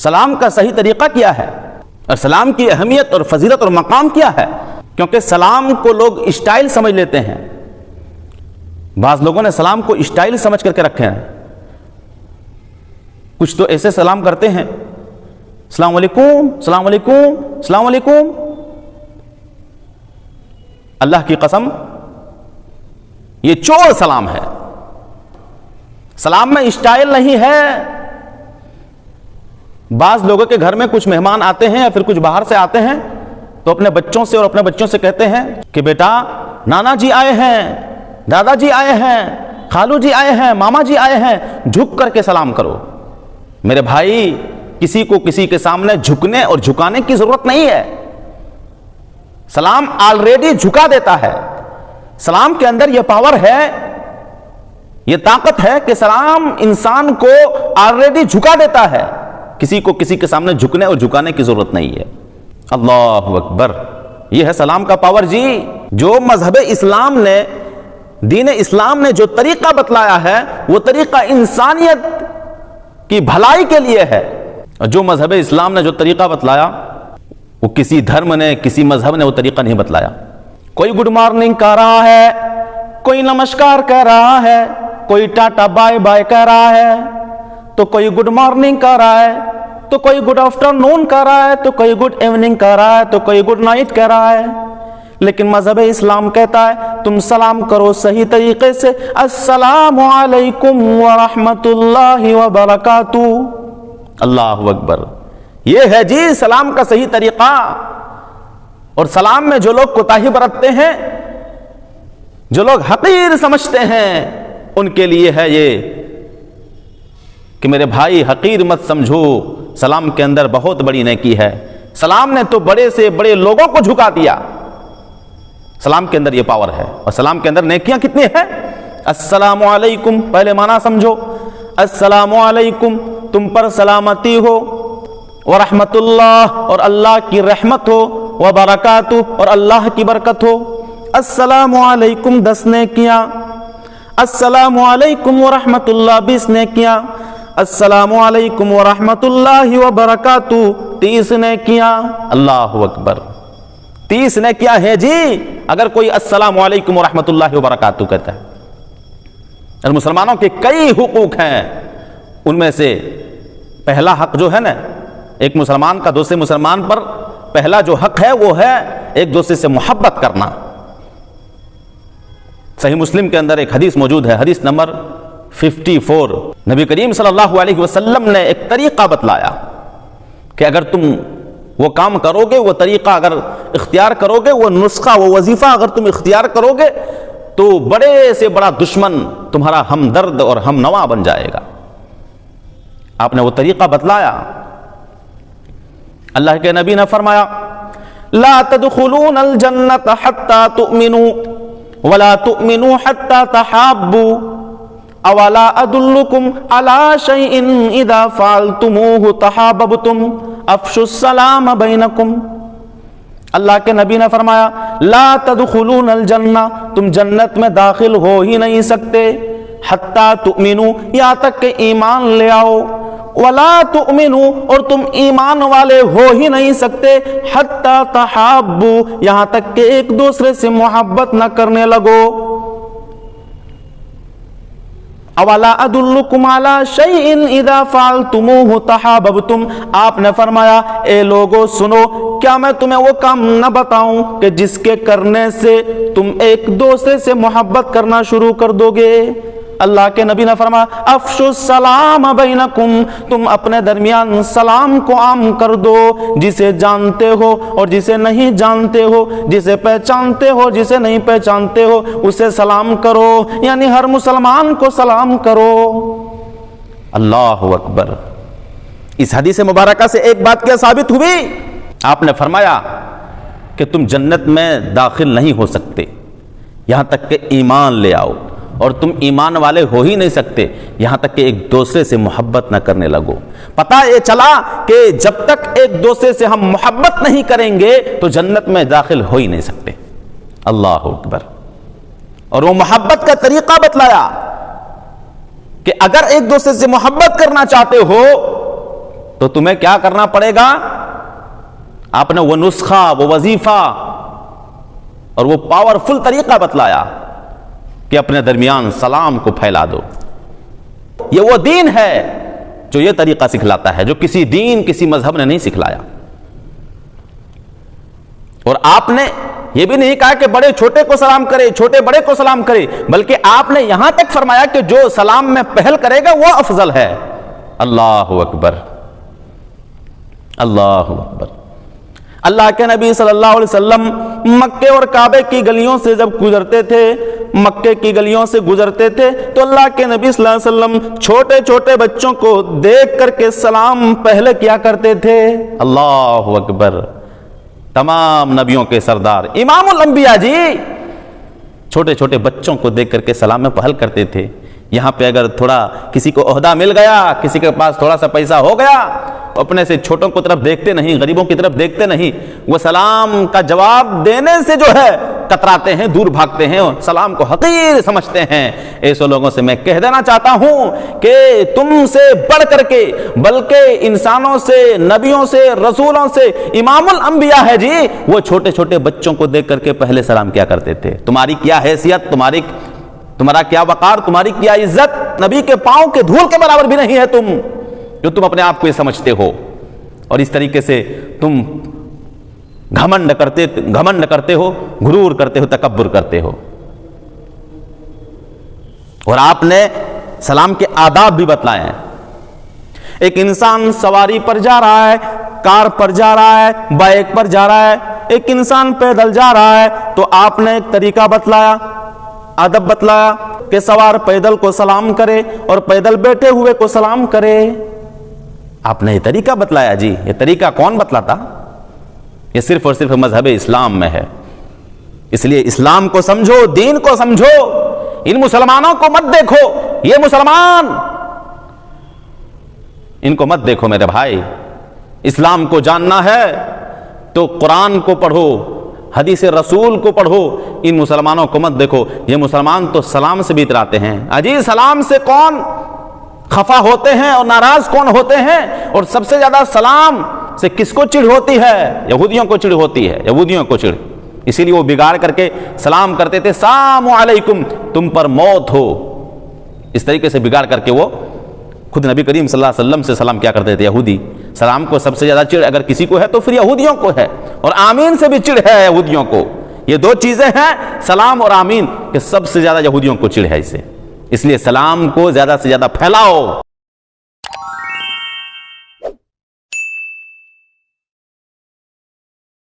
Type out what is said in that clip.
سلام کا صحیح طریقہ کیا ہے اور سلام کی اہمیت اور فضیلت اور مقام کیا ہے؟ کیونکہ سلام کو لوگ اسٹائل سمجھ لیتے ہیں. بعض لوگوں نے سلام کو اسٹائل سمجھ کر کے رکھے ہیں. کچھ تو ایسے سلام کرتے ہیں، السلام علیکم السلام علیکم السلام علیکم. اللہ کی قسم یہ چور سلام ہے. سلام میں اسٹائل نہیں ہے. بعض لوگوں کے گھر میں کچھ مہمان آتے ہیں یا پھر کچھ باہر سے آتے ہیں تو اپنے بچوں سے اور اپنے بچوں سے کہتے ہیں کہ بیٹا نانا جی آئے ہیں، دادا جی آئے ہیں، خالو جی آئے ہیں، ماما جی آئے ہیں، جھک کر کے سلام کرو. میرے بھائی، کسی کو کسی کے سامنے جھکنے اور جھکانے کی ضرورت نہیں ہے. سلام آلریڈی جھکا دیتا ہے. سلام کے اندر یہ پاور ہے، یہ طاقت ہے کہ سلام انسان کو آلریڈی جھکا دیتا ہے. کسی کو کسی کے سامنے جھکنے اور جھکانے کی ضرورت نہیں ہے. اللہ اکبر. یہ ہے سلام کا پاور جی. جو مذہب اسلام نے، دین اسلام نے جو طریقہ بتلایا ہے وہ طریقہ انسانیت کی بھلائی کے لیے ہے. اور جو مذہب اسلام نے جو طریقہ بتلایا وہ کسی دھرم نے، کسی مذہب نے وہ طریقہ نہیں بتلایا. کوئی گڈ مارننگ کہہ رہا ہے، کوئی نمسکار کہہ رہا ہے، کوئی ٹاٹا بائے بائے کہہ رہا ہے، تو کوئی گڈ مارننگ کہہ رہا ہے، تو کوئی گڈ آفٹر نون کہہ رہا ہے، تو کوئی گڈ ایوننگ کہہ رہا ہے، تو کوئی گڈ نائٹ کہہ رہا ہے. لیکن مذہب اسلام کہتا ہے تم سلام کرو صحیح طریقے سے، السلام علیکم ورحمۃ اللہ وبرکاتہ. اللہ اکبر. یہ ہے جی سلام کا صحیح طریقہ. اور سلام میں جو لوگ کوتاہی برتتے ہیں، جو لوگ حقیر سمجھتے ہیں، ان کے لیے ہے یہ کہ میرے بھائی حقیر مت سمجھو. سلام کے اندر بہت بڑی نیکی ہے. سلام نے تو بڑے سے بڑے لوگوں کو جھکا دیا. سلام کے اندر یہ پاور ہے. اور سلام کے اندر نیکیاں کتنی ہیں. السلام علیکم، پہلے معنی سمجھو. السلام علیکم، تم پر سلامتی ہو، ورحمت اللہ، اور اللہ کی رحمت ہو، وبرکاتہ، اور اللہ کی برکت ہو. السلام علیکم 10 نیکیاں، السلام علیکم ورحمت اللہ 20 نیکیاں، السلام علیکم ورحمت اللہ وبرکاتہ 30 نیکیاں. اللہ اکبر. 30 نیکیاں ہیں جی اگر کوئی السلام علیکم ورحمت اللہ وبرکاتہ کہتا ہے. اور مسلمانوں کے کئی حقوق ہیں. ان میں سے پہلا حق جو ہے نا، ایک مسلمان کا دوسرے مسلمان پر پہلا جو حق ہے وہ ہے ایک دوسرے سے محبت کرنا. صحیح مسلم کے اندر ایک حدیث موجود ہے، حدیث نمبر 54. نبی کریم صلی اللہ علیہ وسلم نے ایک طریقہ بتلایا کہ اگر تم وہ کام کرو گے، وہ طریقہ اگر اختیار کرو گے، وہ نسخہ، وہ وظیفہ اگر تم اختیار کرو گے تو بڑے سے بڑا دشمن تمہارا ہمدرد اور ہم نوا بن جائے گا. آپ نے وہ طریقہ بتلایا. اللہ کے نبی نے فرمایا لا تدخلون الجنت حتی تؤمنوا ولا تؤمنوا حتی تحابوا اولا ادلکم علی شیء اذا فعلتموه تحاببتم افشوا السلام بینکم. اللہ کے نبی نے فرمایا لا تدخلون الجنہ، تم جنت میں داخل ہو ہی نہیں سکتے، حتی تؤمنوا، یہاں تک کہ ایمان لے آؤ، ولا تؤمنوا، اور تم ایمان والے ہو ہی نہیں سکتے، حتی تحابوا، یہاں تک کہ ایک دوسرے سے محبت نہ کرنے لگو. اولا ادلکم علی شیء اذا فعلتموه تحاببتم. آپ نے فرمایا اے لوگو سنو، کیا میں تمہیں وہ کام نہ بتاؤں کہ جس کے کرنے سے تم ایک دوسرے سے محبت کرنا شروع کر دو گے. اللہ کے نبی نے فرمایا افشوا السلام بینکم، تم اپنے درمیان سلام کو عام کر دو، جسے جانتے ہو اور جسے نہیں جانتے ہو، جسے پہچانتے ہو جسے نہیں پہچانتے ہو، اسے سلام کرو، یعنی ہر مسلمان کو سلام کرو. اللہ اکبر. اس حدیث مبارکہ سے ایک بات کیا ثابت ہوئی؟ آپ نے فرمایا کہ تم جنت میں داخل نہیں ہو سکتے یہاں تک کہ ایمان لے آؤ، اور تم ایمان والے ہو ہی نہیں سکتے یہاں تک کہ ایک دوسرے سے محبت نہ کرنے لگو. پتہ یہ چلا کہ جب تک ایک دوسرے سے ہم محبت نہیں کریں گے تو جنت میں داخل ہو ہی نہیں سکتے. اللہ اکبر. اور وہ محبت کا طریقہ بتلایا کہ اگر ایک دوسرے سے محبت کرنا چاہتے ہو تو تمہیں کیا کرنا پڑے گا؟ آپ نے وہ نسخہ، وہ وظیفہ اور وہ پاورفل طریقہ بتلایا کہ اپنے درمیان سلام کو پھیلا دو۔ یہ وہ دین ہے جو یہ طریقہ سکھلاتا ہے، جو کسی دین، کسی مذہب نے نہیں سکھلایا۔ اور آپ نے یہ بھی نہیں کہا کہ بڑے چھوٹے کو سلام کرے، چھوٹے بڑے کو سلام کرے، بلکہ آپ نے یہاں تک فرمایا کہ جو سلام میں پہل کرے گا وہ افضل ہے۔ اللہ اکبر، اللہ اکبر۔ اللہ کے نبی صلی اللہ علیہ وسلم مکے اور کعبے کی گلیوں سے جب گزرتے تھے، مکے کی گلیوں سے گزرتے تھے تو اللہ کے نبی صلی اللہ علیہ وسلم چھوٹے چھوٹے بچوں کو دیکھ کر کے سلام پہلے کیا کرتے تھے۔ اللہ اکبر۔ تمام نبیوں کے سردار امام الانبیاء جی چھوٹے چھوٹے بچوں کو دیکھ کر کے سلام میں پہل کرتے تھے۔ یہاں پہ اگر تھوڑا کسی کو عہدہ مل گیا، کسی کے پاس تھوڑا سا پیسہ ہو گیا، اپنے سے چھوٹوں کو طرف دیکھتے نہیں، غریبوں کی طرف دیکھتے نہیں، وہ سلام کا جواب دینے سے جو ہے کتراتے ہیں، دور بھاگتے ہیں، سلام کو حقیر سمجھتے ہیں۔ ایسے لوگوں سے میں کہہ دینا چاہتا ہوں کہ تم سے بڑھ کر کے، بلکہ انسانوں سے، نبیوں سے، رسولوں سے امام الانبیاء ہے جی، وہ چھوٹے چھوٹے بچوں کو دیکھ کر کے پہلے سلام کیا کرتے تھے۔ تمہاری کیا حیثیت، تمہارا کیا وقار، تمہاری کیا عزت، نبی کے پاؤں کے دھول کے برابر بھی نہیں ہے تم، جو تم اپنے آپ کو یہ سمجھتے ہو، اور اس طریقے سے تم گھمنڈ کرتے ہو، غرور کرتے ہو، تکبر کرتے ہو۔ اور آپ نے سلام کے آداب بھی بتلائے ہیں۔ ایک انسان سواری پر جا رہا ہے، کار پر جا رہا ہے، بائک پر جا رہا ہے، ایک انسان پیدل جا رہا ہے، تو آپ نے ایک طریقہ بتلایا، ادب بتلایا کہ سوار پیدل کو سلام کرے اور پیدل بیٹھے ہوئے کو سلام کرے۔ آپ نے یہ طریقہ بتلایا جی۔ یہ طریقہ کون بتلاتا؟ یہ صرف اور صرف مذہب اسلام میں ہے۔ اس لیے اسلام کو سمجھو، دین کو سمجھو، ان مسلمانوں کو مت دیکھو، یہ مسلمان، ان کو مت دیکھو میرے بھائی۔ اسلام کو جاننا ہے تو قرآن کو پڑھو، حدیث رسول کو پڑھو، ان مسلمانوں کو مت دیکھو۔ یہ مسلمان تو سلام سے بھی اتراتے ہیں۔ اجی سلام سے کون خفا ہوتے ہیں اور ناراض کون ہوتے ہیں؟ اور سب سے زیادہ سلام سے کس کو چڑ ہوتی ہے؟ یہودیوں کو چڑ ہوتی ہے، یہودیوں کو چڑ۔ اسی لیے وہ بگاڑ کر کے سلام کرتے تھے، سلام علیکم، تم پر موت ہو، اس طریقے سے بگاڑ کر کے وہ خود نبی کریم صلی اللہ علیہ وسلم سے سلام کیا کرتے تھے یہودی۔ سلام کو سب سے زیادہ چڑ اگر کسی کو ہے تو پھر یہودیوں کو ہے، اور آمین سے بھی چڑ ہے یہودیوں کو۔ یہ دو چیزیں ہیں، سلام اور آمین، کہ سب سے زیادہ یہودیوں کو چڑ ہے اسے۔ اس لیے سلام کو زیادہ سے زیادہ پھیلاؤ۔